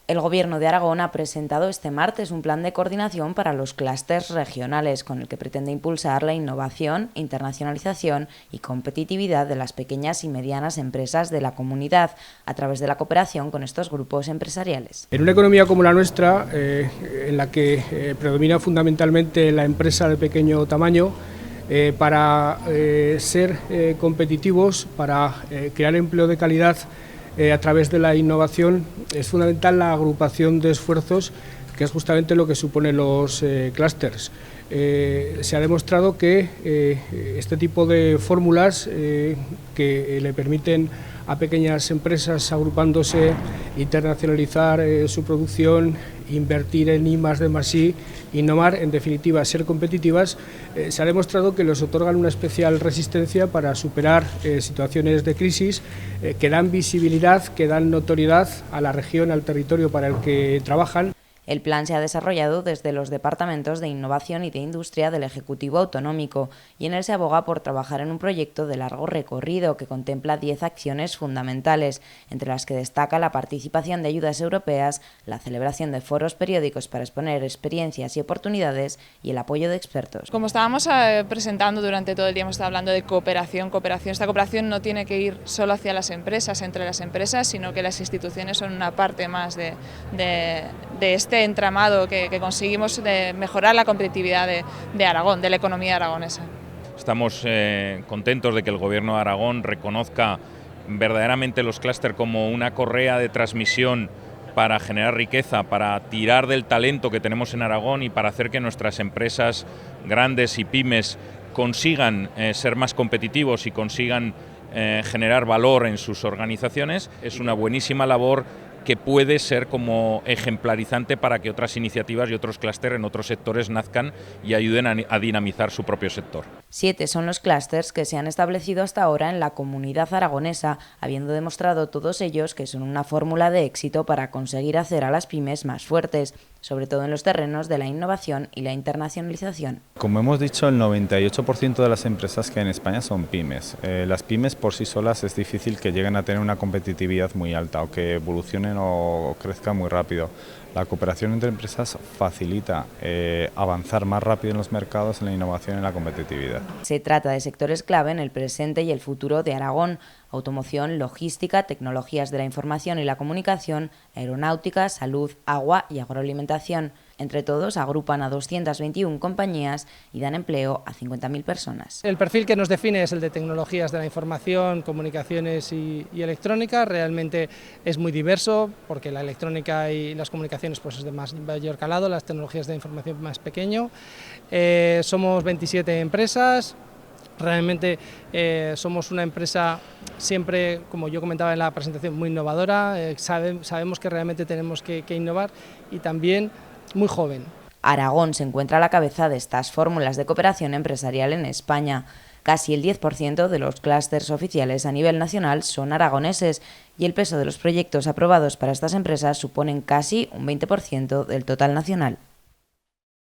El Gobierno de Aragón ha presentado este martes un plan de coordinación para los clústeres regionales, con el que pretende impulsar la innovación, internacionalización y competitividad de las pequeñas y medianas empresas de la comunidad, a través de la cooperación con estos grupos empresariales. En una economía como la nuestra, en la que predomina fundamentalmente la empresa de pequeño tamaño, para ser competitivos, para crear empleo de calidad, a través de la innovación, es fundamental la agrupación de esfuerzos, que es justamente lo que suponen los clústeres. Se ha demostrado que este tipo de fórmulas que le permiten a pequeñas empresas agrupándose, internacionalizar su producción, invertir en I+D+I, innovar, en definitiva ser competitivas, se ha demostrado que les otorgan una especial resistencia para superar situaciones de crisis, que dan visibilidad, que dan notoriedad a la región, al territorio para el que trabajan. El plan se ha desarrollado desde los departamentos de Innovación y de Industria del Ejecutivo Autonómico y en él se aboga por trabajar en un proyecto de largo recorrido que contempla 10 acciones fundamentales, entre las que destaca la participación de ayudas europeas, la celebración de foros periódicos para exponer experiencias y oportunidades y el apoyo de expertos. Como estábamos presentando durante todo el día, hemos estado hablando de cooperación. Esta cooperación no tiene que ir solo hacia las empresas, entre las empresas, sino que las instituciones son una parte más de este entramado que conseguimos de mejorar la competitividad de Aragón, de la economía aragonesa. Estamos contentos de que el Gobierno de Aragón reconozca verdaderamente los clústeres como una correa de transmisión para generar riqueza, para tirar del talento que tenemos en Aragón y para hacer que nuestras empresas grandes y pymes consigan ser más competitivos y consigan generar valor en sus organizaciones. Es una buenísima labor que puede ser como ejemplarizante para que otras iniciativas y otros clústeres en otros sectores nazcan y ayuden a dinamizar su propio sector. 7 son los clústeres que se han establecido hasta ahora en la comunidad aragonesa, habiendo demostrado todos ellos que son una fórmula de éxito para conseguir hacer a las pymes más fuertes, sobre todo en los terrenos de la innovación y la internacionalización. Como hemos dicho, el 98% de las empresas que hay en España son pymes. Las pymes por sí solas es difícil que lleguen a tener una competitividad muy alta o que evolucionen o crezcan muy rápido. La cooperación entre empresas facilita avanzar más rápido en los mercados, en la innovación y en la competitividad. Se trata de sectores clave en el presente y el futuro de Aragón: automoción, logística, tecnologías de la información y la comunicación, aeronáutica, salud, agua y agroalimentación. Entre todos agrupan a 221 compañías y dan empleo a 50.000 personas. El perfil que nos define es el de tecnologías de la información, comunicaciones y electrónica. Realmente es muy diverso, porque la electrónica y las comunicaciones pues es de mayor calado, las tecnologías de la información más pequeño. Somos 27 empresas. Realmente somos una empresa siempre, como yo comentaba en la presentación, muy innovadora. Sabemos que realmente tenemos que innovar y también muy joven. Aragón se encuentra a la cabeza de estas fórmulas de cooperación empresarial en España. Casi el 10% de los clústeres oficiales a nivel nacional son aragoneses y el peso de los proyectos aprobados para estas empresas suponen casi un 20% del total nacional.